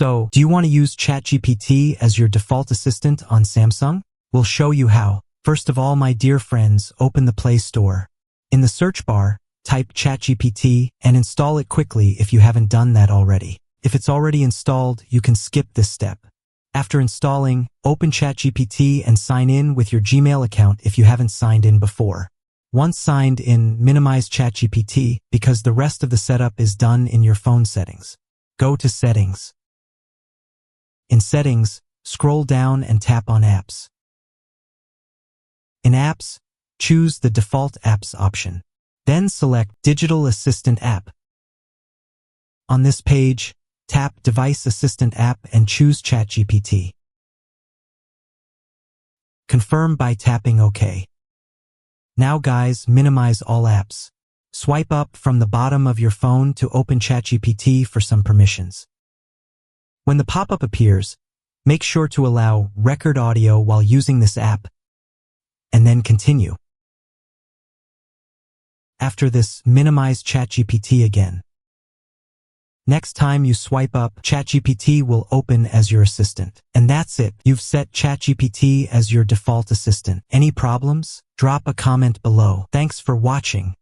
So, do you want to use ChatGPT as your default assistant on Samsung? We'll show you how. First of all, my dear friends, open the Play Store. In the search bar, type ChatGPT and install it quickly if you haven't done that already. If it's already installed, you can skip this step. After installing, open ChatGPT and sign in with your Gmail account if you haven't signed in before. Once signed in, minimize ChatGPT because the rest of the setup is done in your phone settings. Go to Settings. In Settings, scroll down and tap on Apps. In Apps, choose the Default Apps option. Then select Digital Assistant app. On this page, tap Device Assistant app and choose ChatGPT. Confirm by tapping OK. Now guys, minimize all apps. Swipe up from the bottom of your phone to open ChatGPT for some permissions. When the pop-up appears, make sure to allow record audio while using this app, and then continue. After this, minimize ChatGPT again. Next time you swipe up, ChatGPT will open as your assistant. And that's it. You've set ChatGPT as your default assistant. Any problems? Drop a comment below. Thanks for watching.